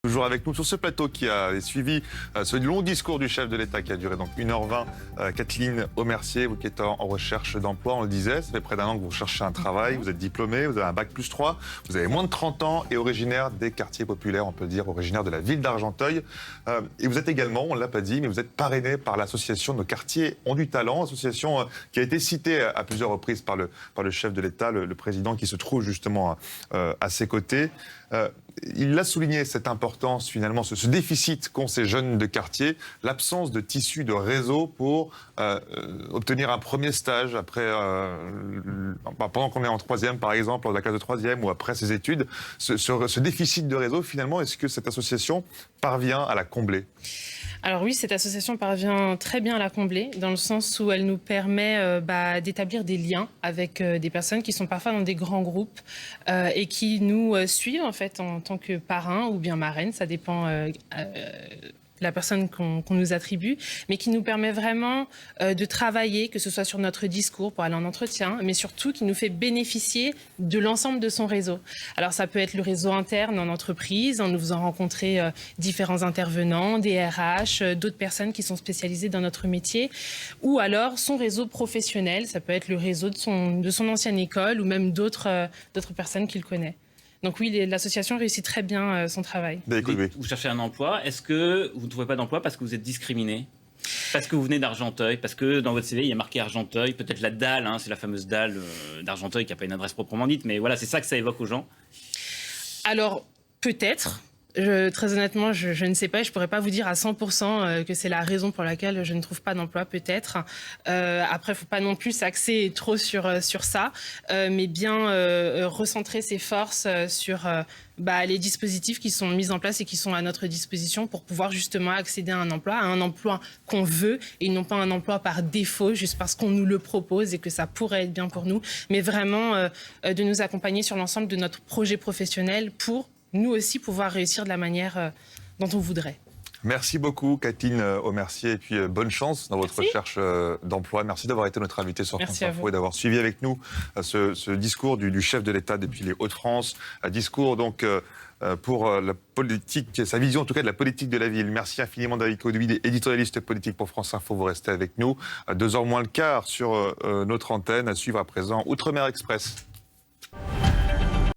Toujours avec nous sur ce plateau qui a suivi ce long discours du chef de l'État qui a duré donc 1h20. Kathleen Aumercier, vous qui êtes en recherche d'emploi, on le disait, ça fait près d'un an que vous cherchez un travail, vous êtes diplômé, vous avez un bac+3, vous avez moins de 30 ans et originaire des quartiers populaires, on peut dire, originaire de la ville d'Argenteuil. Et vous êtes également, on ne l'a pas dit, mais vous êtes parrainé par l'association Nos quartiers ont du talent, association qui a été citée à plusieurs reprises par le chef de l'État, le président qui se trouve justement à ses côtés. Il a souligné cette importance, finalement, ce déficit qu'ont ces jeunes de quartier, l'absence de tissu, de réseau pour obtenir un premier stage après, pendant qu'on est en troisième, par exemple, dans la classe de troisième ou après ses études. Ce déficit de réseau, finalement, est-ce que cette association parvient à la combler ? Alors oui, cette association parvient très bien à la combler, dans le sens où elle nous permet d'établir des liens avec des personnes qui sont parfois dans des grands groupes et qui nous suivent en fait en tant que parrain ou bien marraine, ça dépend la personne qu'on nous attribue, mais qui nous permet vraiment de travailler, que ce soit sur notre discours pour aller en entretien, mais surtout qui nous fait bénéficier de l'ensemble de son réseau. Alors ça peut être le réseau interne en entreprise, en nous faisant rencontrer différents intervenants, des RH, d'autres personnes qui sont spécialisées dans notre métier, ou alors son réseau professionnel, ça peut être le réseau de son ancienne école ou même d'autres personnes qu'il connaît. Donc oui, l'association réussit très bien son travail. Vous cherchez un emploi. Est-ce que vous ne trouvez pas d'emploi parce que vous êtes discriminé ? Parce que vous venez d'Argenteuil, parce que dans votre CV, il y a marqué Argenteuil, peut-être la dalle, c'est la fameuse dalle d'Argenteuil qui n'a pas une adresse proprement dite, mais voilà, c'est ça que ça évoque aux gens. Alors, peut-être. Très honnêtement, je ne sais pas et je ne pourrais pas vous dire à 100% que c'est la raison pour laquelle je ne trouve pas d'emploi, peut-être. Après, il ne faut pas non plus s'axer trop sur ça, mais bien recentrer ses forces sur les dispositifs qui sont mis en place et qui sont à notre disposition pour pouvoir justement accéder à un emploi qu'on veut et non pas un emploi par défaut, juste parce qu'on nous le propose et que ça pourrait être bien pour nous, mais vraiment de nous accompagner sur l'ensemble de notre projet professionnel pour nous aussi pouvoir réussir de la manière dont on voudrait. Merci beaucoup, Kathleen Aumercier, et puis bonne chance dans votre recherche d'emploi. Merci d'avoir été notre invité sur France Info et d'avoir suivi avec nous ce discours du chef de l'État depuis les Hauts-de-France. Un discours donc pour la politique, sa vision en tout cas de la politique de la ville. Merci infiniment David Cauduit, éditorialiste politique pour France Info. Vous restez avec nous. 2h moins le quart sur notre antenne. À suivre à présent Outre-mer Express.